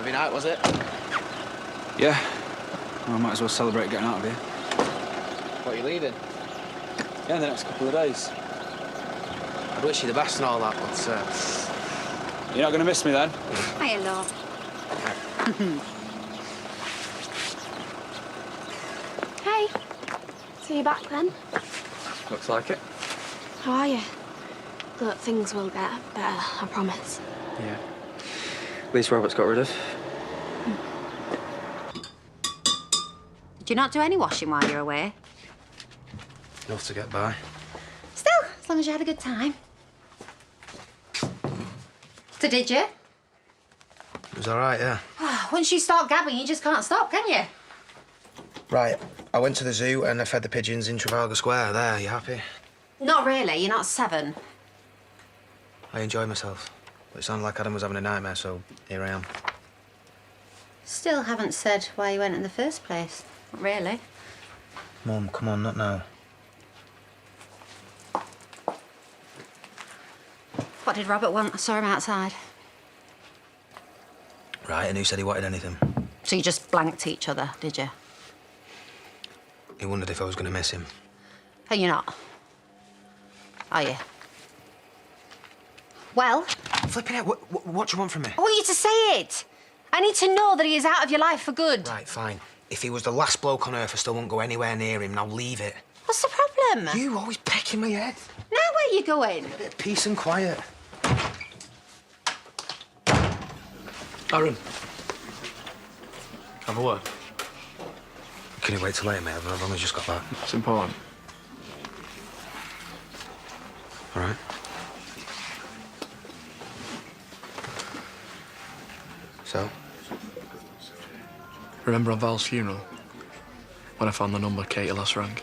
heavy night, was it? Yeah. Well, I might as well celebrate getting out of here. What, you leaving? Yeah, in the next couple of days. I'd wish you the best and all that, but, You're not going to miss me, then? Hiya, Law. Hey. So you're back, then? Looks like it. How are you? Look, things will get better, I promise. Yeah. At least Robert's got rid of. Did you not do any washing while you're away? enough to get by. Still, as long as you had a good time. So did you? It was all right, yeah. Once you start gabbing, you just can't stop, can you? Right, I went to the zoo and I fed the pigeons in Trafalgar Square. There, you happy? Not really, you're not 7. I enjoyed myself. But it sounded like Adam was having a nightmare, so here I am. Still haven't said why you went in the first place. Not really. Mum, come on, not now. What did Robert want? I saw him outside. Right, and who said he wanted anything? So you just blanked each other, did you? He wondered if I was going to miss him. Oh, you're not? Are you? Well? Flipping out, what do you want from me? I want you to say it. I need to know that he is out of your life for good. Right, fine. If he was the last bloke on earth, I still won't go anywhere near him. Now leave it. What's the problem? You always pecking my head. Now where are you going? A bit of peace and quiet. Aaron. Have a word. Can you wait till later, mate? I've only just got back. It's important. All right. So? Remember on Val's funeral? When I found the number Katie last rang?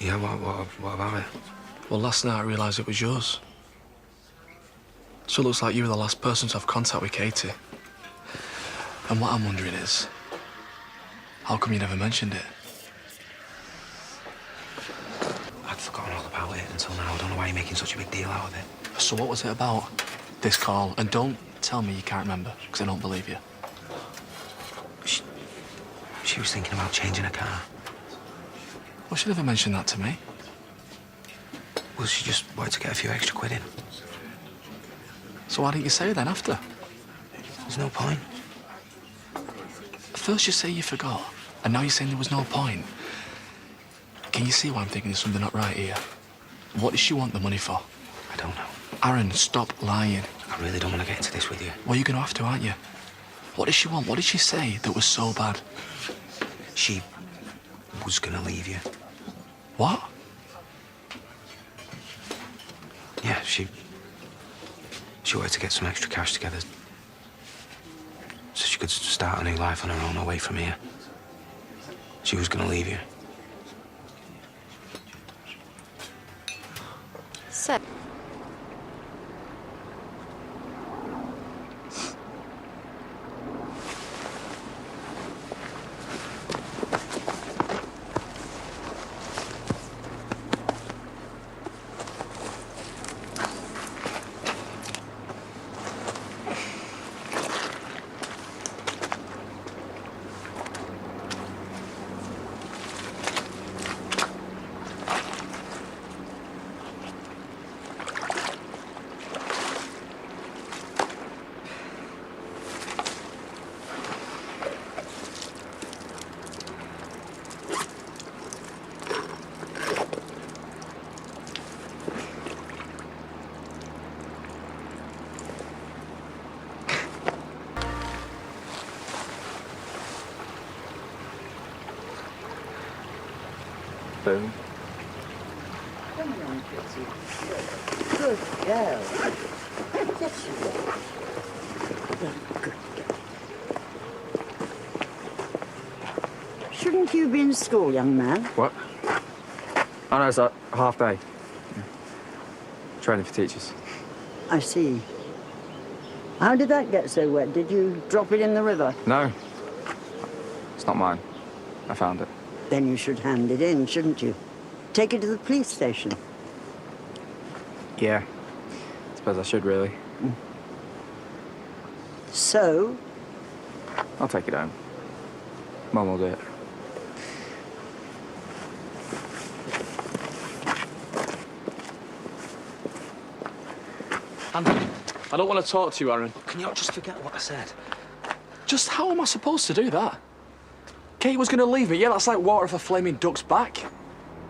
Yeah, what about it? Well, last night I realised it was yours. So it looks like you were the last person to have contact with Katie. And what I'm wondering is, how come you never mentioned it? I'd forgotten all about it until now. I don't know why you're making such a big deal out of it. So what was it about, this call? And don't tell me you can't remember, because I don't believe you. She was thinking about changing her car. Well, she never mentioned that to me. Well, she just wanted to get a few extra quid in. So why didn't you say it then after? There's no point. First you say you forgot, and now you're saying there was no point. Can you see why I'm thinking there's something not right here? What does she want the money for? I don't know. Aaron, stop lying. I really don't want to get into this with you. Well, you're going to have to, aren't you? What does she want? What did she say that was so bad? She was going to leave you. What? Yeah, she wanted to get some extra cash together so she could start a new life on her own away from here. She was going to leave you. So... Boom. Come on, Kitty. Good girl. Yes, you are. Good girl. Shouldn't you be in school, young man? What? Oh, no, it's like half day. Yeah. Training for teachers. I see. How did that get so wet? Did you drop it in the river? No. It's not mine. I found it. Then you should hand it in, shouldn't you? Take it to the police station. Yeah. I suppose I should, really. So, I'll take it home. Mum will do it. Andy, I don't want to talk to you, Aaron. Can you not just forget what I said? Just how am I supposed to do that? Kate was going to leave me. Yeah, that's like water off a flaming duck's back.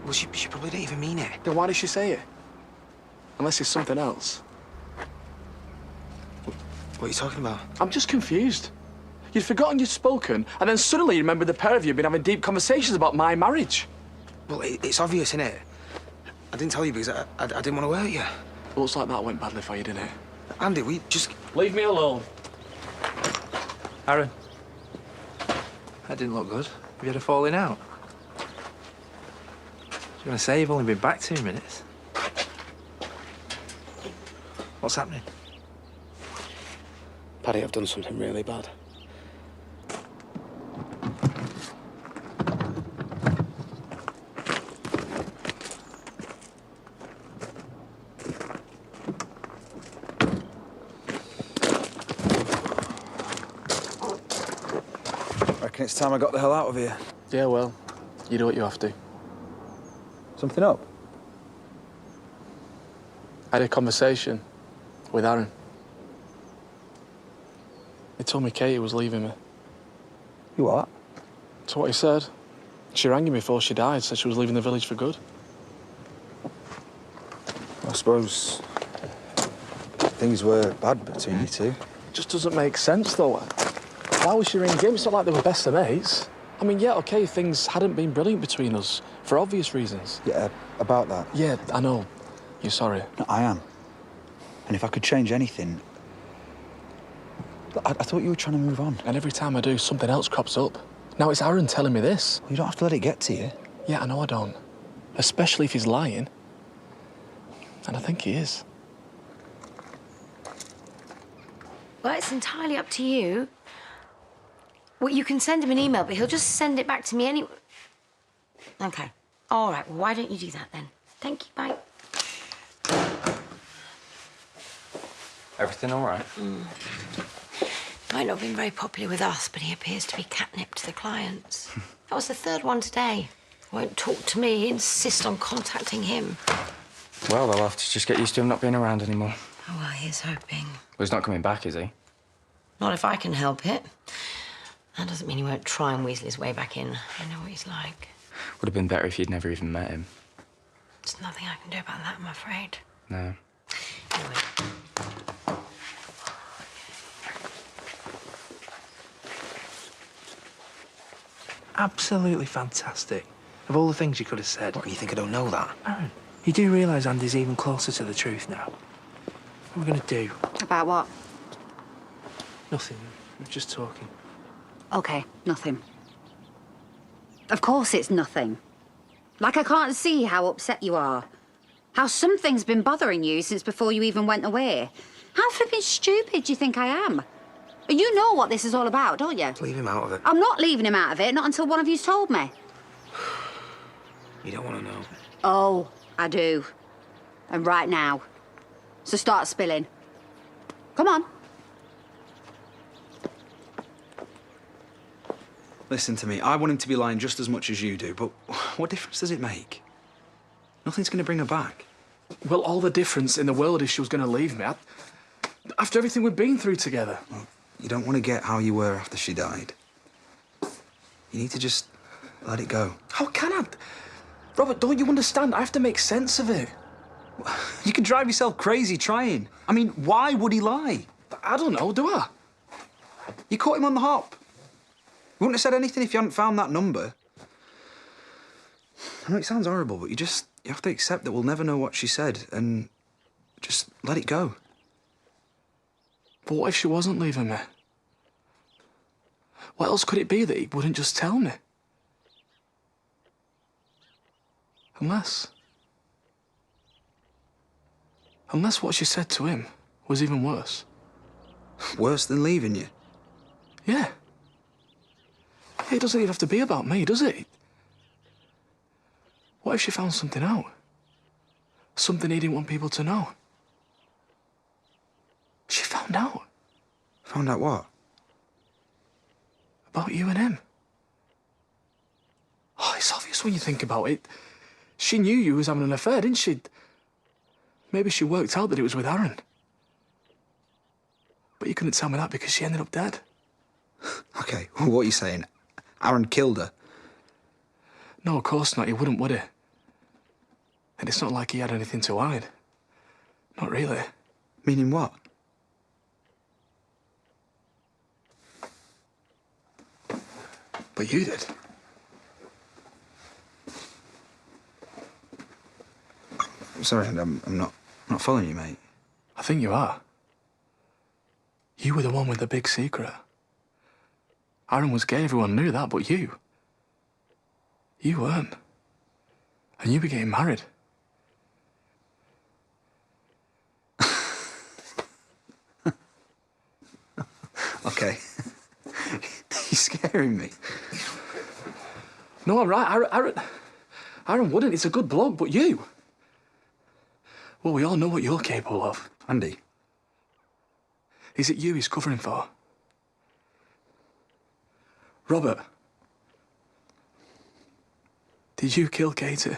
Well, she probably didn't even mean it. Then why did she say it? Unless it's something else. What are you talking about? I'm just confused. You'd forgotten you'd spoken, and then suddenly you remembered the pair of you had been having deep conversations about my marriage. Well, it's obvious, innit? I didn't tell you because I didn't want to hurt you. Looks like that went badly for you, didn't it? Andy, we just... Leave me alone. Aaron, that didn't look good. Have you had a falling out? I was going to say, you've only been back 2 minutes. What's happening? Paddy, I've done something really bad. Reckon it's time I got the hell out of here. Yeah, well, you do what you have to. Something up? I had a conversation with Aaron. He told me Katie was leaving me. You what? That's what he said. She rang him before she died, said she was leaving the village for good. I suppose things were bad between you two. Just doesn't make sense, though. Why would she ring him? It's not like they were best of mates. I mean, yeah, OK, things hadn't been brilliant between us, for obvious reasons. Yeah, about that. Yeah, I know. You're sorry. No, I am. And if I could change anything... I thought you were trying to move on. And every time I do, something else crops up. Now it's Aaron telling me this. Well, you don't have to let it get to you. Yeah, I know I don't. Especially if he's lying. And I think he is. Well, it's entirely up to you. Well, you can send him an email, but he'll just send it back to me anyway. OK. All right, well, why don't you do that then? Thank you, bye. Everything all right? Might not have been very popular with us, but he appears to be catnip to the clients. That was the third one today. Won't talk to me, insist on contacting him. Well, they'll have to just get used to him not being around anymore. Oh, well, here's hoping. Well, he's not coming back, is he? Not if I can help it. That doesn't mean he won't try and weasel his way back in. I know what he's like. Would have been better if you'd never even met him. There's nothing I can do about that, I'm afraid. No. Anyway. Absolutely fantastic. Of all the things you could have said. What, you think I don't know that? Aaron, you do realise Andy's even closer to the truth now? What are we going to do? About what? Nothing. We're just talking. OK, nothing. Of course it's nothing. Like, I can't see how upset you are. How something's been bothering you since before you even went away. How flipping stupid do you think I am? You know what this is all about, don't you? Leave him out of it. I'm not leaving him out of it, not until one of you's told me. You don't want to know. Oh, I do. And right now. So start spilling. Come on. Listen to me. I want him to be lying just as much as you do, but what difference does it make? Nothing's going to bring her back. Well, all the difference in the world is she was going to leave me. After everything we've been through together. Well, you don't want to get how you were after she died. You need to just let it go. How can I? Robert, don't you understand? I have to make sense of it. You can drive yourself crazy trying. I mean, why would he lie? I don't know, do I? You caught him on the hop. You wouldn't have said anything if you hadn't found that number. I know it sounds horrible, but you have to accept that we'll never know what she said and just let it go. But what if she wasn't leaving me? What else could it be that he wouldn't just tell me? Unless what she said to him was even worse. Worse than leaving you? Yeah. It doesn't even have to be about me, does it? What if she found something out? Something he didn't want people to know? She found out. Found out what? About you and him. Oh, it's obvious when you think about it. She knew you was having an affair, didn't she? Maybe she worked out that it was with Aaron. But you couldn't tell me that because she ended up dead. Okay, well, what are you saying? Aaron killed her? No, of course not. He wouldn't, would he? And it's not like he had anything to hide. Not really. Meaning what? But you did. Sorry, I'm not following you, mate. I think you are. You were the one with the big secret. Aaron was gay, everyone knew that, but you weren't. And you were getting married. Okay. You're scaring me. No, I'm right. Aaron wouldn't. He's a good bloke, but you... Well, we all know what you're capable of. Andy. Is it you he's covering for? Robert. Did you kill Katie?